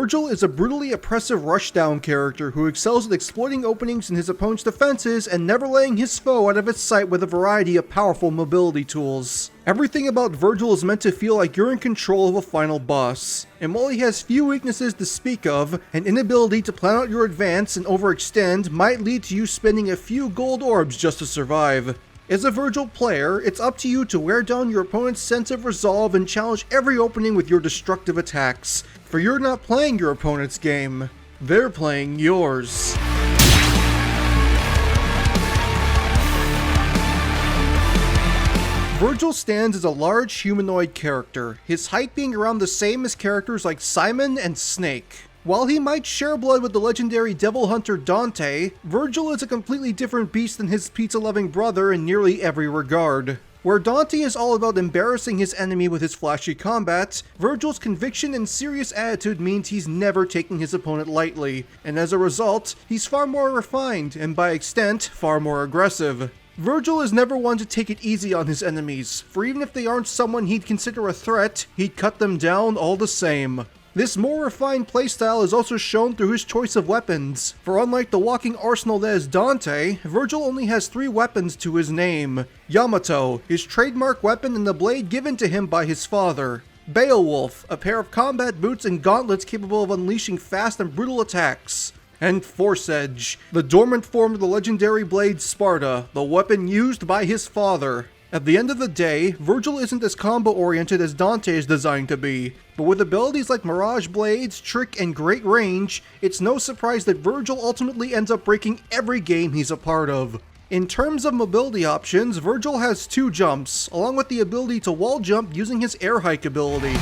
Vergil is a brutally oppressive rushdown character who excels at exploiting openings in his opponent's defenses and never letting his foe out of its sight with a variety of powerful mobility tools. Everything about Vergil is meant to feel like you're in control of a final boss, and while he has few weaknesses to speak of, an inability to plan out your advance and overextend might lead to you spending a few gold orbs just to survive. As a Vergil player, it's up to you to wear down your opponent's sense of resolve and challenge every opening with your destructive attacks, for you're not playing your opponent's game, they're playing yours. Vergil stands as a large humanoid character, his height being around the same as characters like Simon and Snake. While he might share blood with the legendary devil hunter Dante, Vergil is a completely different beast than his pizza-loving brother in nearly every regard. Where Dante is all about embarrassing his enemy with his flashy combat, Vergil's conviction and serious attitude means he's never taking his opponent lightly, and as a result, he's far more refined, and by extent, far more aggressive. Vergil is never one to take it easy on his enemies, for even if they aren't someone he'd consider a threat, he'd cut them down all the same. This more refined playstyle is also shown through his choice of weapons, for unlike the walking arsenal that is Dante, Vergil only has 3 weapons to his name. Yamato, his trademark weapon and the blade given to him by his father. Beowulf, a pair of combat boots and gauntlets capable of unleashing fast and brutal attacks. And Force Edge, the dormant form of the legendary blade Sparta, the weapon used by his father. At the end of the day, Vergil isn't as combo-oriented as Dante is designed to be, but with abilities like Mirage Blades, Trick, and Great Range, it's no surprise that Vergil ultimately ends up breaking every game he's a part of. In terms of mobility options, Vergil has 2 jumps, along with the ability to wall jump using his air hike ability.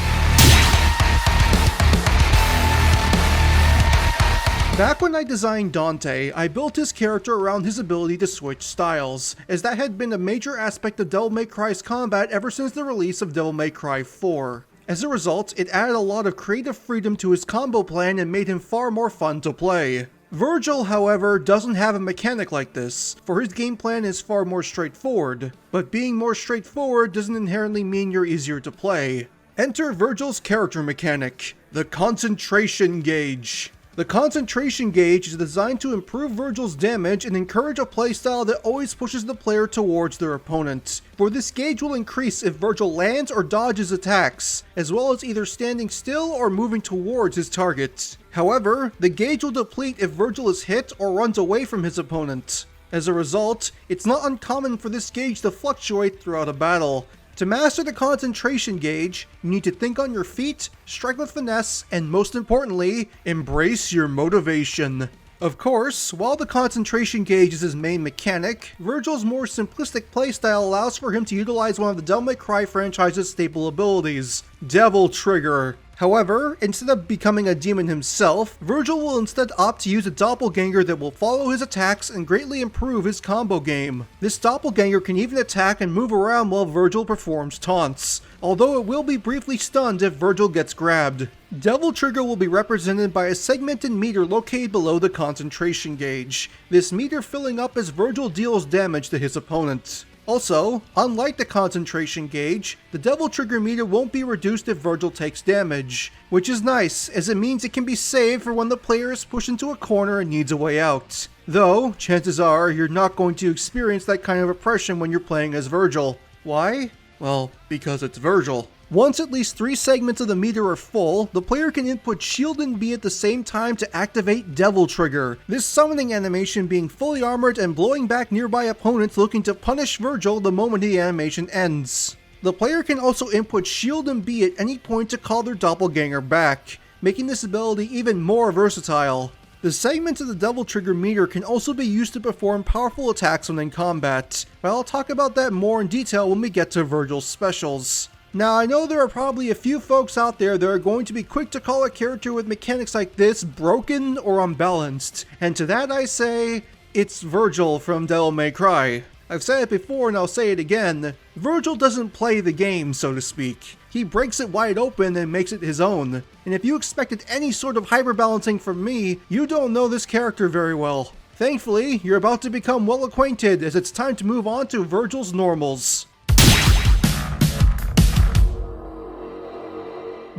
Back when I designed Dante, I built his character around his ability to switch styles, as that had been a major aspect of Devil May Cry's combat ever since the release of Devil May Cry 4. As a result, it added a lot of creative freedom to his combo plan and made him far more fun to play. Vergil, however, doesn't have a mechanic like this, for his game plan is far more straightforward, but being more straightforward doesn't inherently mean you're easier to play. Enter Vergil's character mechanic, the Concentration Gauge. The Concentration Gauge is designed to improve Vergil's damage and encourage a playstyle that always pushes the player towards their opponent. For this gauge will increase if Vergil lands or dodges attacks, as well as either standing still or moving towards his target. However, the gauge will deplete if Vergil is hit or runs away from his opponent. As a result, it's not uncommon for this gauge to fluctuate throughout a battle. To master the Concentration Gauge, you need to think on your feet, strike with finesse, and most importantly, embrace your motivation. Of course, while the Concentration Gauge is his main mechanic, Vergil's more simplistic playstyle allows for him to utilize one of the Devil May Cry franchise's staple abilities, Devil Trigger. However, instead of becoming a demon himself, Vergil will instead opt to use a doppelganger that will follow his attacks and greatly improve his combo game. This doppelganger can even attack and move around while Vergil performs taunts, although it will be briefly stunned if Vergil gets grabbed. Devil Trigger will be represented by a segmented meter located below the Concentration Gauge, this meter filling up as Vergil deals damage to his opponent. Also, unlike the Concentration Gauge, the Devil Trigger meter won't be reduced if Vergil takes damage, which is nice as it means it can be saved for when the player is pushed into a corner and needs a way out. Though, chances are you're not going to experience that kind of oppression when you're playing as Vergil. Why? Well, because it's Vergil. Once at least 3 segments of the meter are full, the player can input Shield and B at the same time to activate Devil Trigger, this summoning animation being fully armored and blowing back nearby opponents looking to punish Vergil the moment the animation ends. The player can also input Shield and B at any point to call their doppelganger back, making this ability even more versatile. The segments of the Devil Trigger meter can also be used to perform powerful attacks when in combat, but I'll talk about that more in detail when we get to Vergil's specials. Now, I know there are probably a few folks out there that are going to be quick to call a character with mechanics like this broken or unbalanced, and to that I say, it's Vergil from Devil May Cry. I've said it before and I'll say it again, Vergil doesn't play the game, so to speak. He breaks it wide open and makes it his own, and if you expected any sort of hyperbalancing from me, you don't know this character very well. Thankfully, you're about to become well acquainted as it's time to move on to Vergil's normals.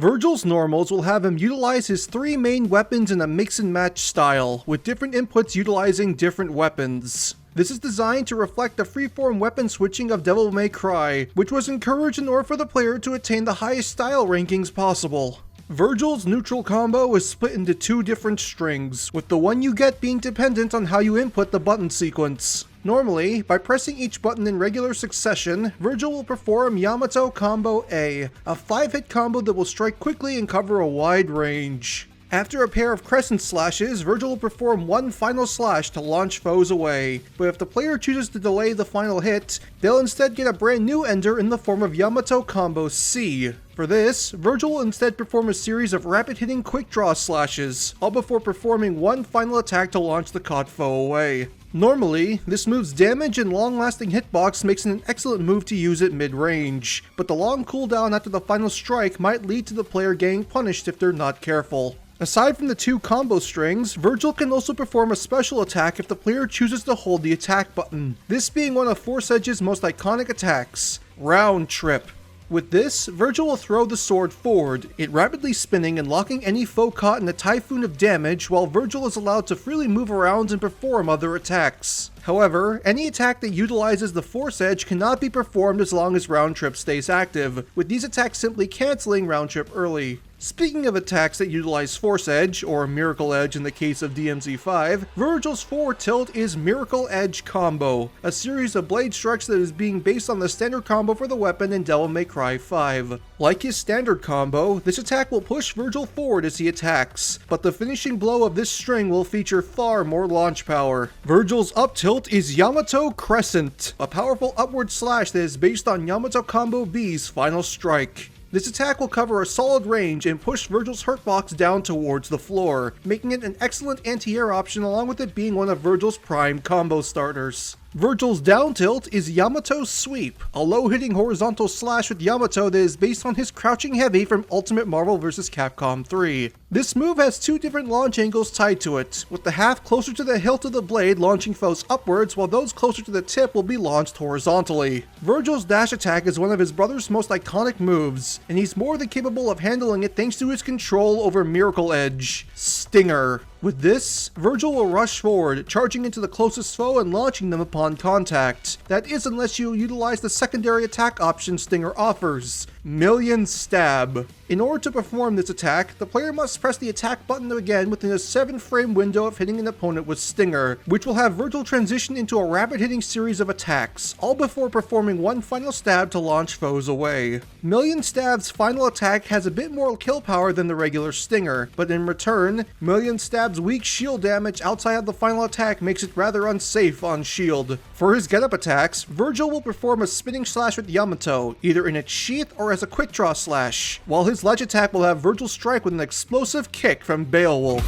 Vergil's normals will have him utilize his 3 main weapons in a mix and match style, with different inputs utilizing different weapons. This is designed to reflect the freeform weapon switching of Devil May Cry, which was encouraged in order for the player to attain the highest style rankings possible. Vergil's neutral combo is split into 2 different strings, with the one you get being dependent on how you input the button sequence. Normally, by pressing each button in regular succession, Vergil will perform Yamato Combo A, a 5-hit combo that will strike quickly and cover a wide range. After a pair of crescent slashes, Vergil will perform one final slash to launch foes away, but if the player chooses to delay the final hit, they'll instead get a brand new ender in the form of Yamato Combo C. For this, Vergil will instead perform a series of rapid-hitting quick draw slashes, all before performing one final attack to launch the caught foe away. Normally, this move's damage and long-lasting hitbox makes it an excellent move to use at mid-range, but the long cooldown after the final strike might lead to the player getting punished if they're not careful. Aside from the 2 combo strings, Vergil can also perform a special attack if the player chooses to hold the attack button, this being one of Force Edge's most iconic attacks, Round Trip. With this, Vergil will throw the sword forward, it rapidly spinning and locking any foe caught in a typhoon of damage while Vergil is allowed to freely move around and perform other attacks. However, any attack that utilizes the Force Edge cannot be performed as long as Round Trip stays active, with these attacks simply cancelling Round Trip early. Speaking of attacks that utilize Force Edge, or Miracle Edge in the case of DMZ5, Vergil's forward tilt is Miracle Edge Combo, a series of blade strikes that is being based on the standard combo for the weapon in Devil May Cry 5. Like his standard combo, this attack will push Vergil forward as he attacks, but the finishing blow of this string will feature far more launch power. Vergil's up tilt is Yamato Crescent, a powerful upward slash that is based on Yamato Combo B's final strike. This attack will cover a solid range and push Vergil's hurtbox down towards the floor, making it an excellent anti-air option along with it being one of Vergil's prime combo starters. Vergil's down tilt is Yamato Sweep, a low-hitting horizontal slash with Yamato that is based on his crouching heavy from Ultimate Marvel vs. Capcom 3. This move has 2 different launch angles tied to it, with the half closer to the hilt of the blade launching foes upwards while those closer to the tip will be launched horizontally. Vergil's dash attack is one of his brother's most iconic moves, and he's more than capable of handling it thanks to his control over Miracle Edge, Stinger. With this, Vergil will rush forward, charging into the closest foe and launching them upon contact. That is unless you utilize the secondary attack option Stinger offers, Million Stab. In order to perform this attack, the player must press the attack button again within a 7-frame window of hitting an opponent with Stinger, which will have Vergil transition into a rapid-hitting series of attacks, all before performing one final stab to launch foes away. Million Stab's final attack has a bit more kill power than the regular Stinger, but in return, Million Stab's weak shield damage outside of the final attack makes it rather unsafe on shield. For his get-up attacks, Vergil will perform a spinning slash with Yamato, either in its sheath or as a quick draw slash, while his ledge attack will have Vergil strike with an explosive kick from Beowulf.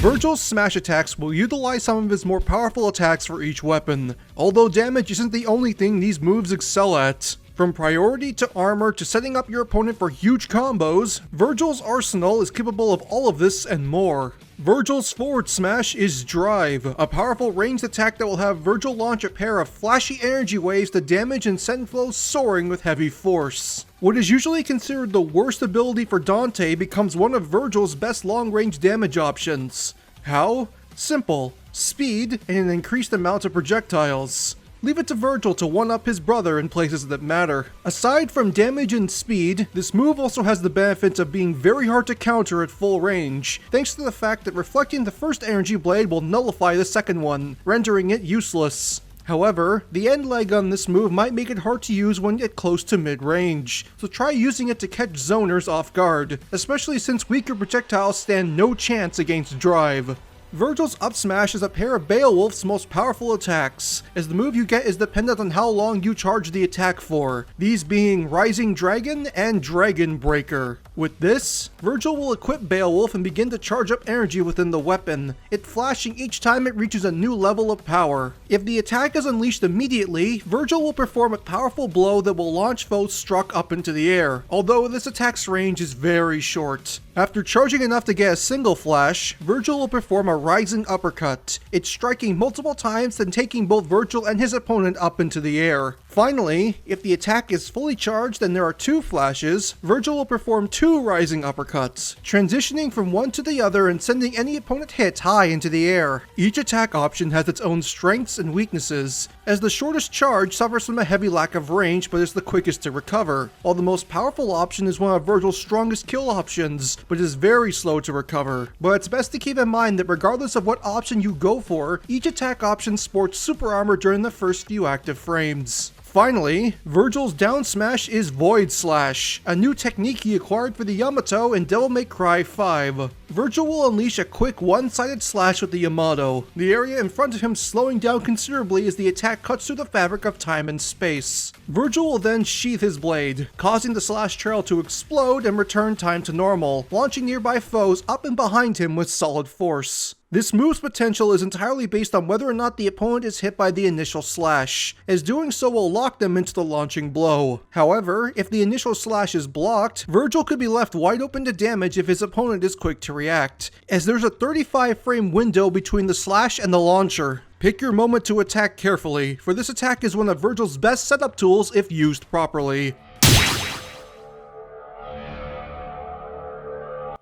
Vergil's smash attacks will utilize some of his more powerful attacks for each weapon, although damage isn't the only thing these moves excel at. From priority to armor to setting up your opponent for huge combos, Vergil's arsenal is capable of all of this and more. Vergil's forward smash is Drive, a powerful ranged attack that will have Vergil launch a pair of flashy energy waves to damage and send flows soaring with heavy force. What is usually considered the worst ability for Dante becomes one of Vergil's best long-range damage options. How? Simple. Speed and an increased amount of projectiles. Leave it to Vergil to one-up his brother in places that matter. Aside from damage and speed, this move also has the benefit of being very hard to counter at full range, thanks to the fact that reflecting the first energy blade will nullify the second one, rendering it useless. However, the end leg on this move might make it hard to use when you get close to mid-range, so try using it to catch zoners off guard, especially since weaker projectiles stand no chance against Drive. Vergil's up smash is a pair of Beowulf's most powerful attacks, as the move you get is dependent on how long you charge the attack for, these being Rising Dragon and Dragon Breaker. With this, Vergil will equip Beowulf and begin to charge up energy within the weapon, it flashing each time it reaches a new level of power. If the attack is unleashed immediately, Vergil will perform a powerful blow that will launch foes struck up into the air, although this attack's range is very short. After charging enough to get a single flash, Vergil will perform a Rising Uppercut, it striking multiple times and taking both Vergil and his opponent up into the air. Finally, if the attack is fully charged and there are 2 flashes, Vergil will perform 2 rising uppercuts, transitioning from one to the other and sending any opponent hit high into the air. Each attack option has its own strengths and weaknesses, as the shortest charge suffers from a heavy lack of range but is the quickest to recover, while the most powerful option is one of Vergil's strongest kill options, but is very slow to recover. But it's best to keep in mind that regardless of what option you go for, each attack option sports super armor during the first few active frames. Finally, Vergil's down smash is Void Slash, a new technique he acquired for the Yamato in Devil May Cry 5. Vergil will unleash a quick one-sided slash with the Yamato, the area in front of him slowing down considerably as the attack cuts through the fabric of time and space. Vergil will then sheath his blade, causing the slash trail to explode and return time to normal, launching nearby foes up and behind him with solid force. This move's potential is entirely based on whether or not the opponent is hit by the initial slash, as doing so will lock them into the launching blow. However, if the initial slash is blocked, Vergil could be left wide open to damage if his opponent is quick to react, as there's a 35 frame window between the slash and the launcher. Pick your moment to attack carefully, for this attack is one of Vergil's best setup tools if used properly.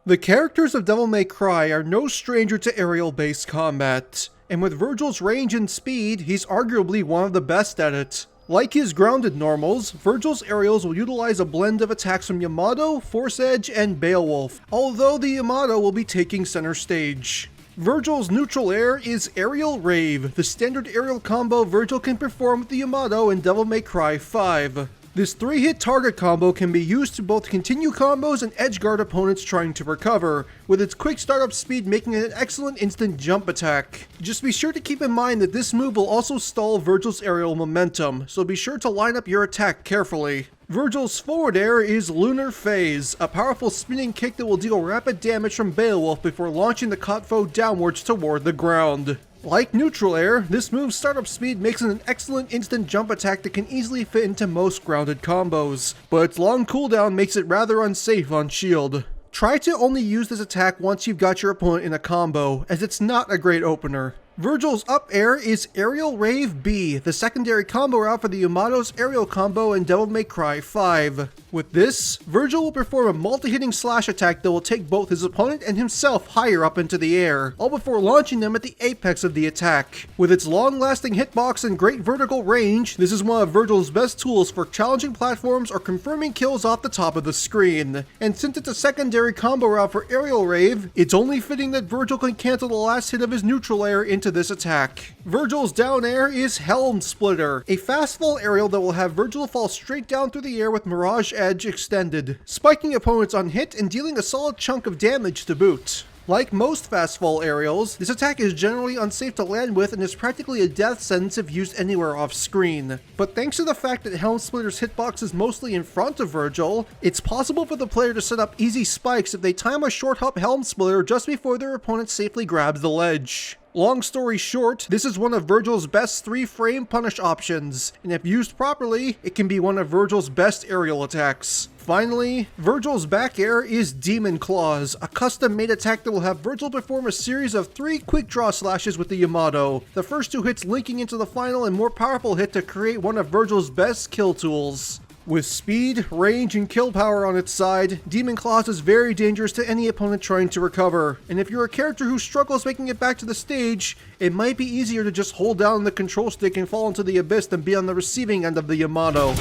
The characters of Devil May Cry are no stranger to aerial-based combat, and with Vergil's range and speed, he's arguably one of the best at it. Like his grounded normals, Vergil's aerials will utilize a blend of attacks from Yamato, Force Edge, and Beowulf, although the Yamato will be taking center stage. Vergil's neutral air is Aerial Rave, the standard aerial combo Vergil can perform with the Yamato in Devil May Cry 5. This 3-hit target combo can be used to both continue combos and edgeguard opponents trying to recover, with its quick startup speed making it an excellent instant jump attack. Just be sure to keep in mind that this move will also stall Vergil's aerial momentum, so be sure to line up your attack carefully. Vergil's forward air is Lunar Phase, a powerful spinning kick that will deal rapid damage from Beowulf before launching the caught foe downwards toward the ground. Like neutral air, this move's startup speed makes it an excellent instant jump attack that can easily fit into most grounded combos, but its long cooldown makes it rather unsafe on shield. Try to only use this attack once you've got your opponent in a combo, as it's not a great opener. Vergil's up air is Aerial Rave B, the secondary combo route for the Yamato's aerial combo in Devil May Cry 5. With this, Vergil will perform a multi-hitting slash attack that will take both his opponent and himself higher up into the air, all before launching them at the apex of the attack. With its long-lasting hitbox and great vertical range, this is one of Vergil's best tools for challenging platforms or confirming kills off the top of the screen. And since it's a secondary combo route for Aerial Rave, it's only fitting that Vergil can cancel the last hit of his neutral air into this attack. Vergil's down air is Helm Splitter, a fast fall aerial that will have Vergil fall straight down through the air with Mirage Edge extended, spiking opponents on hit and dealing a solid chunk of damage to boot. Like most fast fall aerials, this attack is generally unsafe to land with and is practically a death sentence if used anywhere off screen. But thanks to the fact that Helm Splitter's hitbox is mostly in front of Vergil, it's possible for the player to set up easy spikes if they time a short hop Helm Splitter just before their opponent safely grabs the ledge. Long story short, this is one of Vergil's best 3-frame punish options, and if used properly, it can be one of Vergil's best aerial attacks. Finally, Vergil's back air is Demon Claws, a custom-made attack that will have Vergil perform a series of 3 quick draw slashes with the Yamato, the first 2 hits linking into the final and more powerful hit to create one of Vergil's best kill tools. With speed, range, and kill power on its side, Demon Claws is very dangerous to any opponent trying to recover, and if you're a character who struggles making it back to the stage, it might be easier to just hold down the control stick and fall into the abyss than be on the receiving end of the Yamato.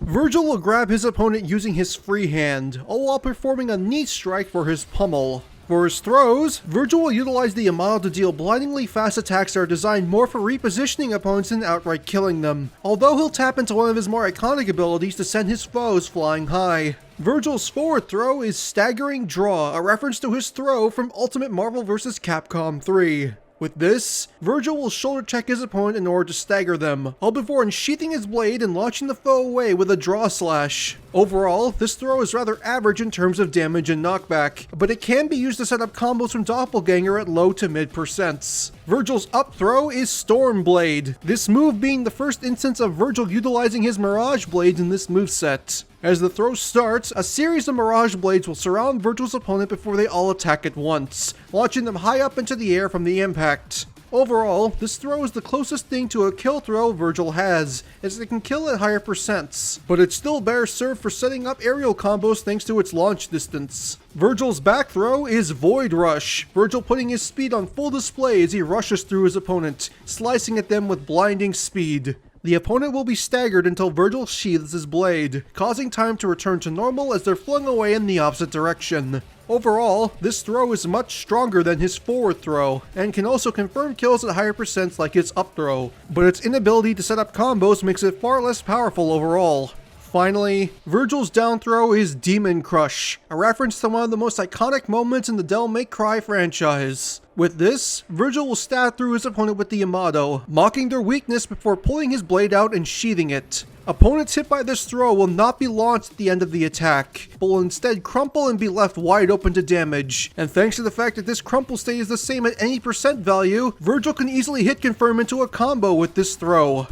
Vergil will grab his opponent using his free hand, all while performing a knee strike for his pummel. For his throws, Vergil will utilize the Yamato to deal blindingly fast attacks that are designed more for repositioning opponents than outright killing them, although he'll tap into one of his more iconic abilities to send his foes flying high. Vergil's forward throw is Staggering Draw, a reference to his throw from Ultimate Marvel vs. Capcom 3. With this, Vergil will shoulder check his opponent in order to stagger them, all before unsheathing his blade and launching the foe away with a draw slash. Overall, this throw is rather average in terms of damage and knockback, but it can be used to set up combos from Doppelganger at low to mid percents. Vergil's up throw is Storm Blade, this move being the first instance of Vergil utilizing his Mirage Blades in this moveset. As the throw starts, a series of Mirage Blades will surround Vergil's opponent before they all attack at once, launching them high up into the air from the impact. Overall, this throw is the closest thing to a kill throw Vergil has, as it can kill at higher percents, but it's still better served for setting up aerial combos thanks to its launch distance. Vergil's back throw is Void Rush, Vergil putting his speed on full display as he rushes through his opponent, slicing at them with blinding speed. The opponent will be staggered until Vergil sheathes his blade, causing time to return to normal as they're flung away in the opposite direction. Overall, this throw is much stronger than his forward throw, and can also confirm kills at higher percents like its up throw, but its inability to set up combos makes it far less powerful overall. Finally, Vergil's down throw is Demon Crush, a reference to one of the most iconic moments in the Devil May Cry franchise. With this, Vergil will stab through his opponent with the Yamato, mocking their weakness before pulling his blade out and sheathing it. Opponents hit by this throw will not be launched at the end of the attack, but will instead crumple and be left wide open to damage. And thanks to the fact that this crumple stays the same at any percent value, Vergil can easily hit confirm into a combo with this throw.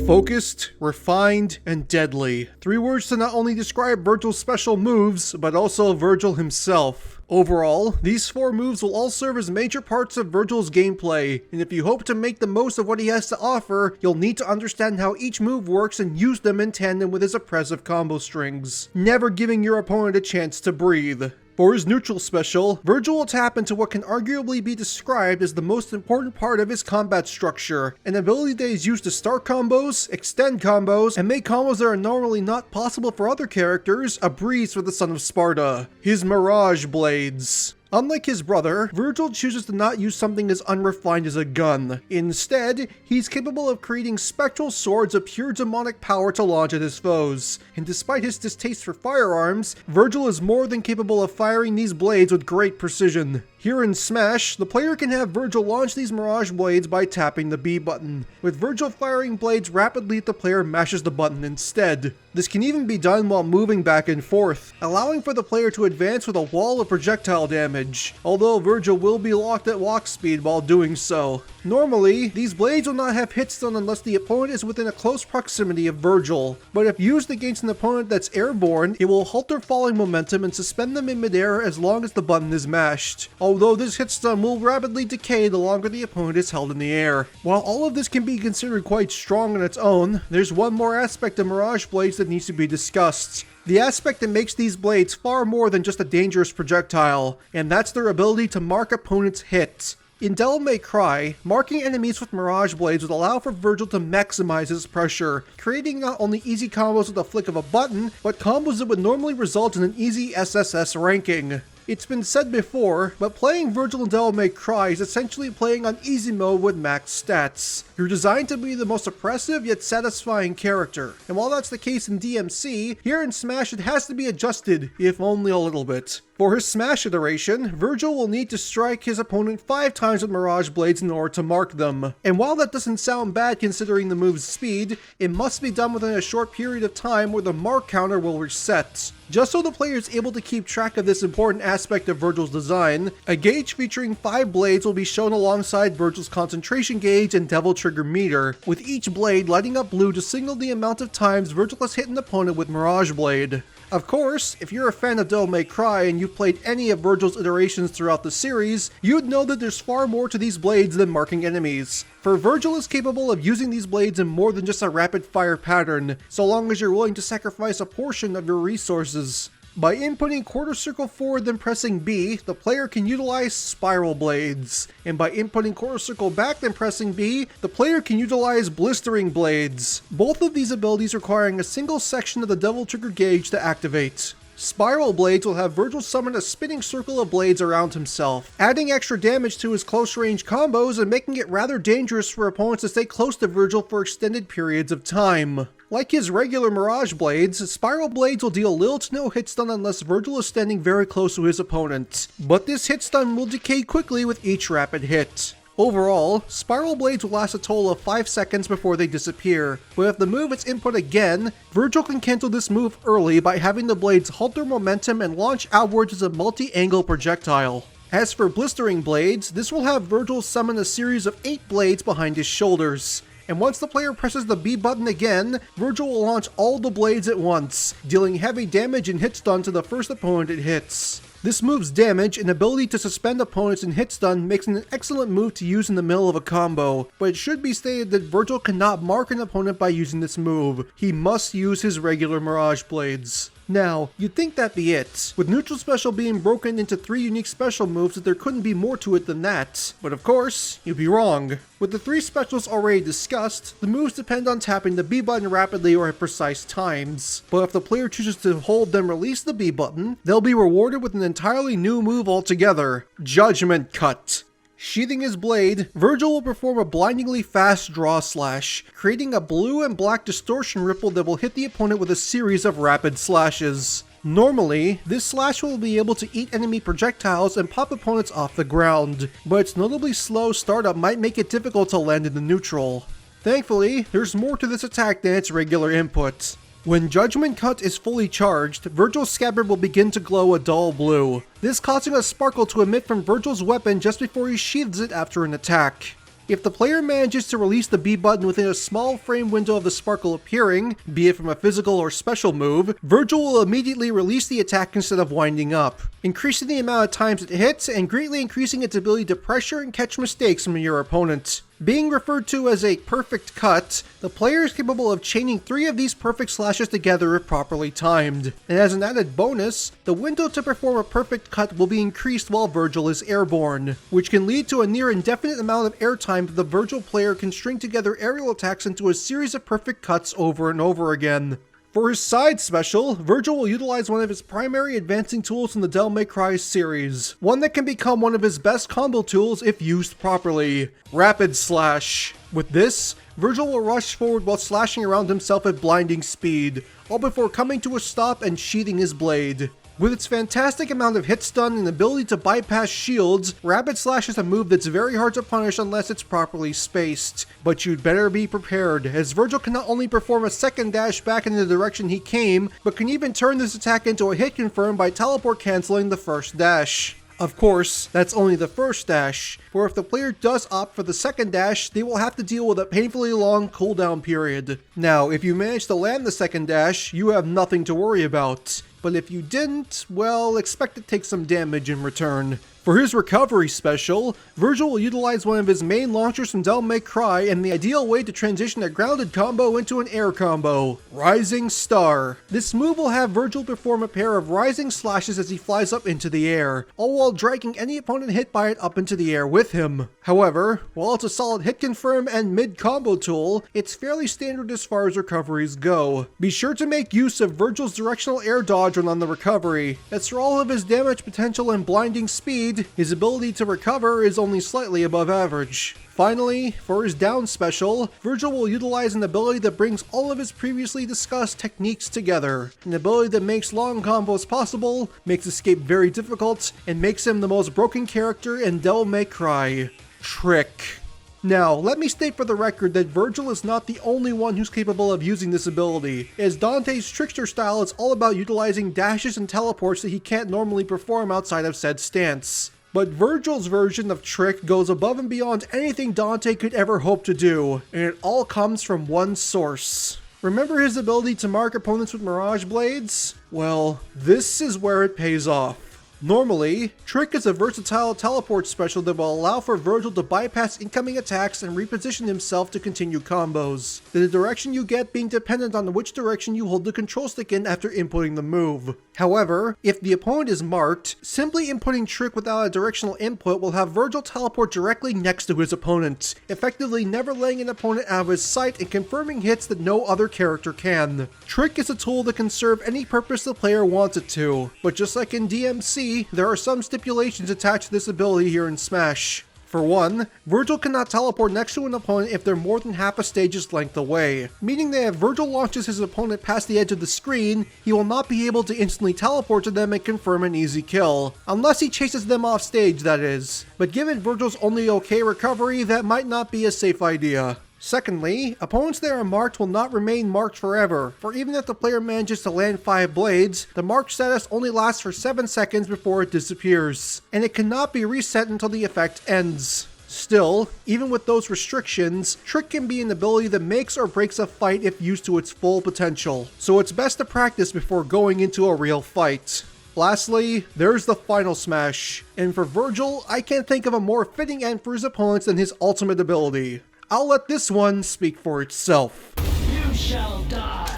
Focused, refined, and deadly. 3 words to not only describe Vergil's special moves, but also Vergil himself. Overall, these 4 moves will all serve as major parts of Vergil's gameplay, and if you hope to make the most of what he has to offer, you'll need to understand how each move works and use them in tandem with his oppressive combo strings, never giving your opponent a chance to breathe. For his neutral special, Vergil will tap into what can arguably be described as the most important part of his combat structure, an ability that is used to start combos, extend combos, and make combos that are normally not possible for other characters a breeze for the Son of Sparta: his Mirage Blades. Unlike his brother, Vergil chooses to not use something as unrefined as a gun. Instead, he's capable of creating spectral swords of pure demonic power to launch at his foes. And despite his distaste for firearms, Vergil is more than capable of firing these blades with great precision. Here in Smash, the player can have Vergil launch these Mirage Blades by tapping the B button, with Vergil firing blades rapidly if the player mashes the button instead. This can even be done while moving back and forth, allowing for the player to advance with a wall of projectile damage, although Vergil will be locked at walk speed while doing so. Normally, these blades will not have hit stun unless the opponent is within a close proximity of Vergil, but if used against an opponent that's airborne, it will halt their falling momentum and suspend them in midair as long as the button is mashed, although this hit stun will rapidly decay the longer the opponent is held in the air. While all of this can be considered quite strong on its own, there's one more aspect of Mirage Blades that needs to be discussed. The aspect that makes these blades far more than just a dangerous projectile, and that's their ability to mark opponents' hits. In Devil May Cry, marking enemies with Mirage Blades would allow for Vergil to maximize his pressure, creating not only easy combos with a flick of a button, but combos that would normally result in an easy SSS ranking. It's been said before, but playing Vergil in Devil May Cry is essentially playing on easy mode with max stats. You're designed to be the most oppressive yet satisfying character, and while that's the case in DMC, here in Smash it has to be adjusted, if only a little bit. For his Smash iteration, Vergil will need to strike his opponent 5 times with Mirage Blades in order to mark them. And while that doesn't sound bad considering the move's speed, it must be done within a short period of time where the mark counter will reset. Just so the player is able to keep track of this important aspect of Vergil's design, a gauge featuring 5 blades will be shown alongside Vergil's concentration gauge and Devil Trigger meter, with each blade lighting up blue to signal the amount of times Vergil has hit an opponent with Mirage Blade. Of course, if you're a fan of Devil May Cry and you've played any of Vergil's iterations throughout the series, you'd know that there's far more to these blades than marking enemies. For Vergil is capable of using these blades in more than just a rapid fire pattern, so long as you're willing to sacrifice a portion of your resources. By inputting quarter circle forward then pressing B, the player can utilize Spiral Blades. And by inputting quarter circle back then pressing B, the player can utilize Blistering Blades. Both of these abilities requiring a single section of the Devil Trigger gauge to activate. Spiral Blades will have Vergil summon a spinning circle of blades around himself, adding extra damage to his close range combos and making it rather dangerous for opponents to stay close to Vergil for extended periods of time. Like his regular Mirage Blades, Spiral Blades will deal little to no hit stun unless Vergil is standing very close to his opponent, but this hit stun will decay quickly with each rapid hit. Overall, Spiral Blades will last a total of 5 seconds before they disappear, but if the move is input again, Vergil can cancel this move early by having the blades halt their momentum and launch outwards as a multi-angle projectile. As for Blistering Blades, this will have Vergil summon a series of 8 blades behind his shoulders. And once the player presses the B button again, Vergil will launch all the blades at once, dealing heavy damage and hit stun to the first opponent it hits. This move's damage and ability to suspend opponents in hit stun makes it an excellent move to use in the middle of a combo, but it should be stated that Vergil cannot mark an opponent by using this move. He must use his regular Mirage Blades. Now, you'd think that'd be it, with neutral special being broken into 3 unique special moves that there couldn't be more to it than that. But of course, you'd be wrong. With the 3 specials already discussed, the moves depend on tapping the B button rapidly or at precise times. But if the player chooses to hold then release the B button, they'll be rewarded with an entirely new move altogether: Judgment Cut. Sheathing his blade, Vergil will perform a blindingly fast draw slash, creating a blue and black distortion ripple that will hit the opponent with a series of rapid slashes. Normally, this slash will be able to eat enemy projectiles and pop opponents off the ground, but its notably slow startup might make it difficult to land in the neutral. Thankfully, there's more to this attack than its regular input. When Judgment Cut is fully charged, Vergil's scabbard will begin to glow a dull blue, this causing a sparkle to emit from Vergil's weapon just before he sheathes it after an attack. If the player manages to release the B button within a small frame window of the sparkle appearing, be it from a physical or special move, Vergil will immediately release the attack instead of winding up, increasing the amount of times it hits and greatly increasing its ability to pressure and catch mistakes from your opponent. Being referred to as a perfect cut, the player is capable of chaining 3 of these perfect slashes together if properly timed. And as an added bonus, the window to perform a perfect cut will be increased while Vergil is airborne, which can lead to a near indefinite amount of airtime that the Vergil player can string together aerial attacks into a series of perfect cuts over and over again. For his side special, Vergil will utilize one of his primary advancing tools in the Devil May Cry series, one that can become one of his best combo tools if used properly: Rapid Slash. With this, Vergil will rush forward while slashing around himself at blinding speed, all before coming to a stop and sheathing his blade. With its fantastic amount of hit stun and ability to bypass shields, Rapid Slash is a move that's very hard to punish unless it's properly spaced. But you'd better be prepared, as Vergil can not only perform a second dash back in the direction he came, but can even turn this attack into a hit confirm by teleport canceling the first dash. Of course, that's only the first dash, for if the player does opt for the second dash, they will have to deal with a painfully long cooldown period. Now, if you manage to land the second dash, you have nothing to worry about. But if you didn't, well, expect to take some damage in return. For his recovery special, Vergil will utilize one of his main launchers from Devil May Cry and the ideal way to transition a grounded combo into an air combo: Rising Star. This move will have Vergil perform a pair of rising slashes as he flies up into the air, all while dragging any opponent hit by it up into the air with him. However, while it's a solid hit confirm and mid combo tool, it's fairly standard as far as recoveries go. Be sure to make use of Vergil's directional air dodge on the recovery, as for all of his damage potential and blinding speed, his ability to recover is only slightly above average. Finally, for his down special, Vergil will utilize an ability that brings all of his previously discussed techniques together. An ability that makes long combos possible, makes escape very difficult, and makes him the most broken character in Devil May Cry: Trick. Now, let me state for the record that Vergil is not the only one who's capable of using this ability, as Dante's trickster style is all about utilizing dashes and teleports that he can't normally perform outside of said stance. But Vergil's version of Trick goes above and beyond anything Dante could ever hope to do, and it all comes from one source. Remember his ability to mark opponents with Mirage Blades? Well, this is where it pays off. Normally, Trick is a versatile teleport special that will allow for Vergil to bypass incoming attacks and reposition himself to continue combos, the direction you get being dependent on which direction you hold the control stick in after inputting the move. However, if the opponent is marked, simply inputting Trick without a directional input will have Vergil teleport directly next to his opponent, effectively never letting an opponent out of his sight and confirming hits that no other character can. Trick is a tool that can serve any purpose the player wants it to, but just like in DMC, there are some stipulations attached to this ability here in Smash. For one, Vergil cannot teleport next to an opponent if they're more than half a stage's length away, meaning that if Vergil launches his opponent past the edge of the screen, he will not be able to instantly teleport to them and confirm an easy kill, unless he chases them off stage, that is. But given Vergil's only okay recovery, that might not be a safe idea. Secondly, opponents that are marked will not remain marked forever, for even if the player manages to land 5 blades, the marked status only lasts for 7 seconds before it disappears, and it cannot be reset until the effect ends. Still, even with those restrictions, Trick can be an ability that makes or breaks a fight if used to its full potential, so it's best to practice before going into a real fight. Lastly, there's the final smash, and for Vergil, I can't think of a more fitting end for his opponents than his ultimate ability. I'll let this one speak for itself. You shall die.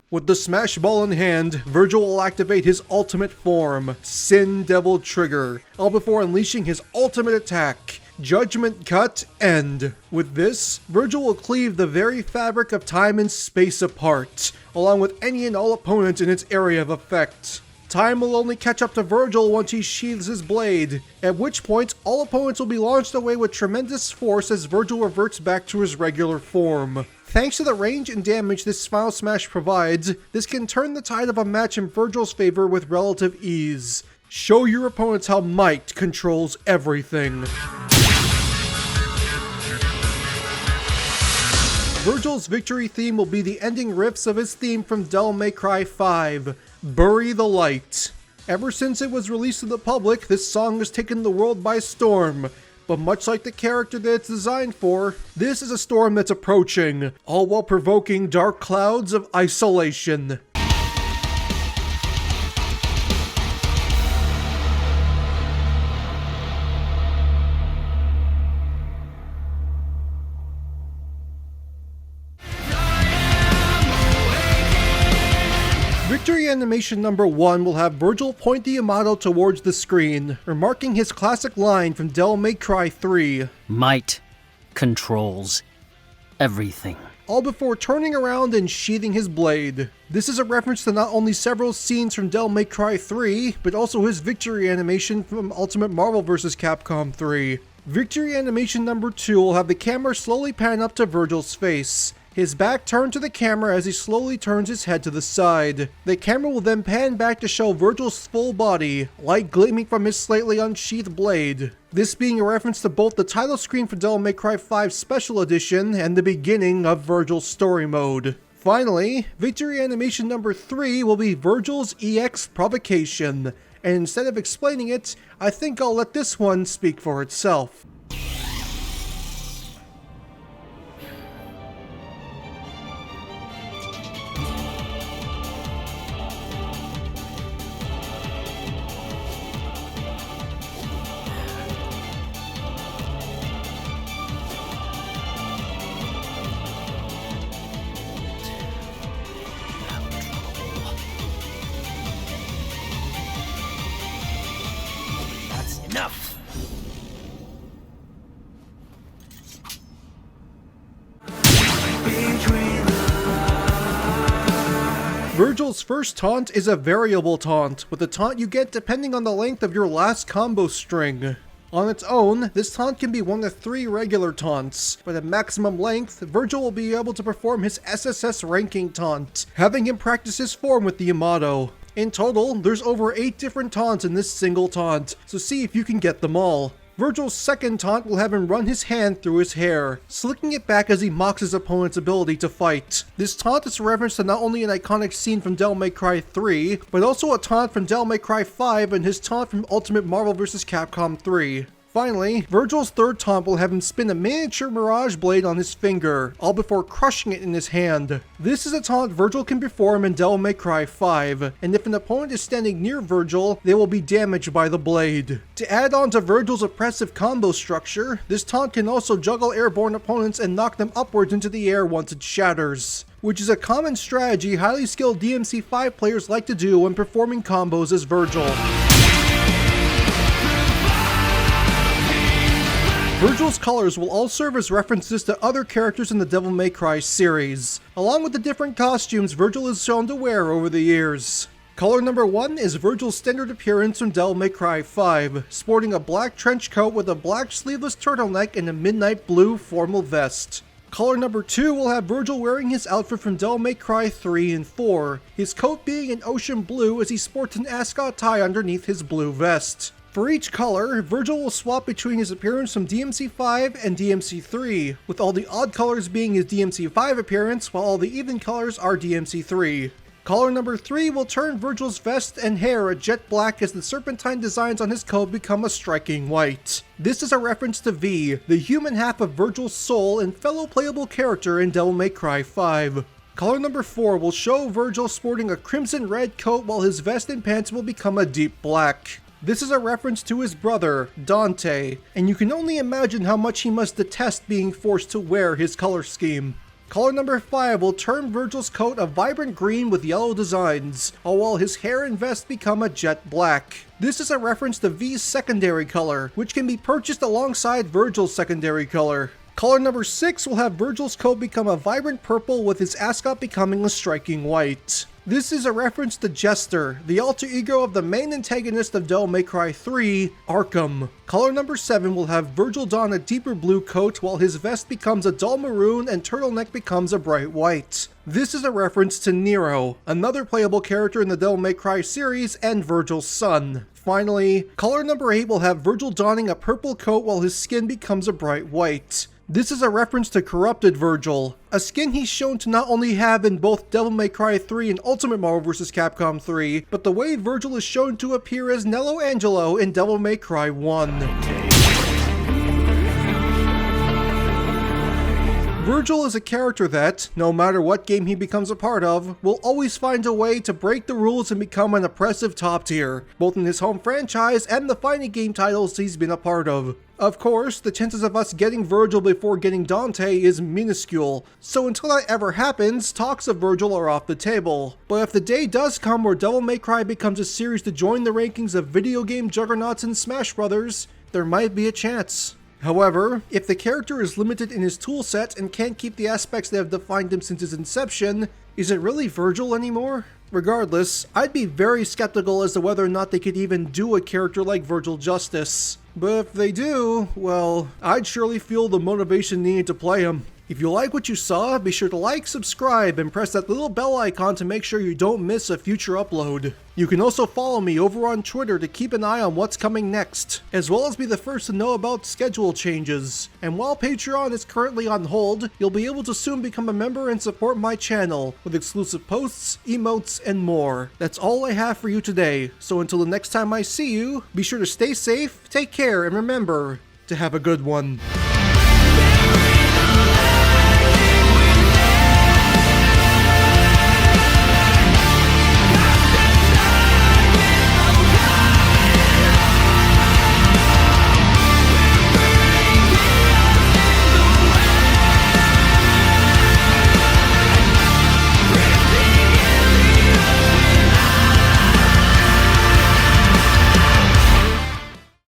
With the Smash Ball in hand, Vergil will activate his ultimate form, Sin Devil Trigger, all before unleashing his ultimate attack, Judgment Cut End. With this, Vergil will cleave the very fabric of time and space apart, along with any and all opponents in its area of effect. Time will only catch up to Vergil once he sheathes his blade, at which point all opponents will be launched away with tremendous force as Vergil reverts back to his regular form. Thanks to the range and damage this final smash provides, this can turn the tide of a match in Vergil's favor with relative ease. Show your opponents how might controls everything. Vergil's victory theme will be the ending riffs of his theme from Devil May Cry 5, Bury the Light. Ever since it was released to the public, this song has taken the world by storm. But much like the character that it's designed for, this is a storm that's approaching, all while provoking dark clouds of isolation. Victory animation number 1 will have Vergil point the Yamato towards the screen, remarking his classic line from Devil May Cry 3. Might controls everything. All before turning around and sheathing his blade. This is a reference to not only several scenes from Devil May Cry 3, but also his victory animation from Ultimate Marvel vs. Capcom 3. Victory animation number 2 will have the camera slowly pan up to Vergil's face. His back turned to the camera as he slowly turns his head to the side. The camera will then pan back to show Vergil's full body, light gleaming from his slightly unsheathed blade. This being a reference to both the title screen for Devil May Cry 5 Special Edition and the beginning of Vergil's story mode. Finally, victory animation number 3 will be Vergil's EX Provocation, and instead of explaining it, I think I'll let this one speak for itself. Enough. Vergil's first taunt is a variable taunt, with a taunt you get depending on the length of your last combo string. On its own, this taunt can be one of 3 regular taunts, but at maximum length, Vergil will be able to perform his SSS ranking taunt, having him practice his form with the Yamato. In total, there's over 8 different taunts in this single taunt, so see if you can get them all. Vergil's second taunt will have him run his hand through his hair, slicking it back as he mocks his opponent's ability to fight. This taunt is a reference to not only an iconic scene from Devil May Cry 3, but also a taunt from Devil May Cry 5 and his taunt from Ultimate Marvel vs. Capcom 3. Finally, Vergil's third taunt will have him spin a miniature Mirage blade on his finger, all before crushing it in his hand. This is a taunt Vergil can perform in Devil May Cry 5, and if an opponent is standing near Vergil, they will be damaged by the blade. To add on to Vergil's oppressive combo structure, this taunt can also juggle airborne opponents and knock them upwards into the air once it shatters, which is a common strategy highly skilled DMC5 players like to do when performing combos as Vergil. Vergil's colors will all serve as references to other characters in the Devil May Cry series, along with the different costumes Vergil is shown to wear over the years. Color number 1 is Vergil's standard appearance from Devil May Cry 5, sporting a black trench coat with a black sleeveless turtleneck and a midnight blue formal vest. Color number 2 will have Vergil wearing his outfit from Devil May Cry 3 and 4, his coat being an ocean blue as he sports an ascot tie underneath his blue vest. For each color, Vergil will swap between his appearance from DMC5 and DMC3, with all the odd colors being his DMC5 appearance, while all the even colors are DMC3. Color number 3 will turn Vergil's vest and hair a jet black as the serpentine designs on his coat become a striking white. This is a reference to V, the human half of Vergil's soul and fellow playable character in Devil May Cry 5. Color number 4 will show Vergil sporting a crimson red coat while his vest and pants will become a deep black. This is a reference to his brother, Dante, and you can only imagine how much he must detest being forced to wear his color scheme. Color number 5 will turn Vergil's coat a vibrant green with yellow designs, while his hair and vest become a jet black. This is a reference to V's secondary color, which can be purchased alongside Vergil's secondary color. Color number 6 will have Vergil's coat become a vibrant purple with his ascot becoming a striking white. This is a reference to Jester, the alter ego of the main antagonist of Devil May Cry 3, Arkham. Color number 7 will have Vergil don a deeper blue coat while his vest becomes a dull maroon and turtleneck becomes a bright white. This is a reference to Nero, another playable character in the Devil May Cry series and Vergil's son. Finally, color number 8 will have Vergil donning a purple coat while his skin becomes a bright white. This is a reference to Corrupted Vergil, a skin he's shown to not only have in both Devil May Cry 3 and Ultimate Marvel vs. Capcom 3, but the way Vergil is shown to appear as Nello Angelo in Devil May Cry 1. Vergil is a character that, no matter what game he becomes a part of, will always find a way to break the rules and become an oppressive top tier, both in his home franchise and the fighting game titles he's been a part of. Of course, the chances of us getting Vergil before getting Dante is minuscule, so until that ever happens, talks of Vergil are off the table. But if the day does come where Devil May Cry becomes a series to join the rankings of video game juggernauts and Smash Brothers, there might be a chance. However, if the character is limited in his toolset and can't keep the aspects that have defined him since his inception, is it really Vergil anymore? Regardless, I'd be very skeptical as to whether or not they could even do a character like Vergil justice. But if they do, well, I'd surely feel the motivation needed to play him. If you like what you saw, be sure to like, subscribe, and press that little bell icon to make sure you don't miss a future upload. You can also follow me over on Twitter to keep an eye on what's coming next, as well as be the first to know about schedule changes. And while Patreon is currently on hold, you'll be able to soon become a member and support my channel with exclusive posts, emotes, and more. That's all I have for you today, so until the next time I see you, be sure to stay safe, take care, and remember to have a good one.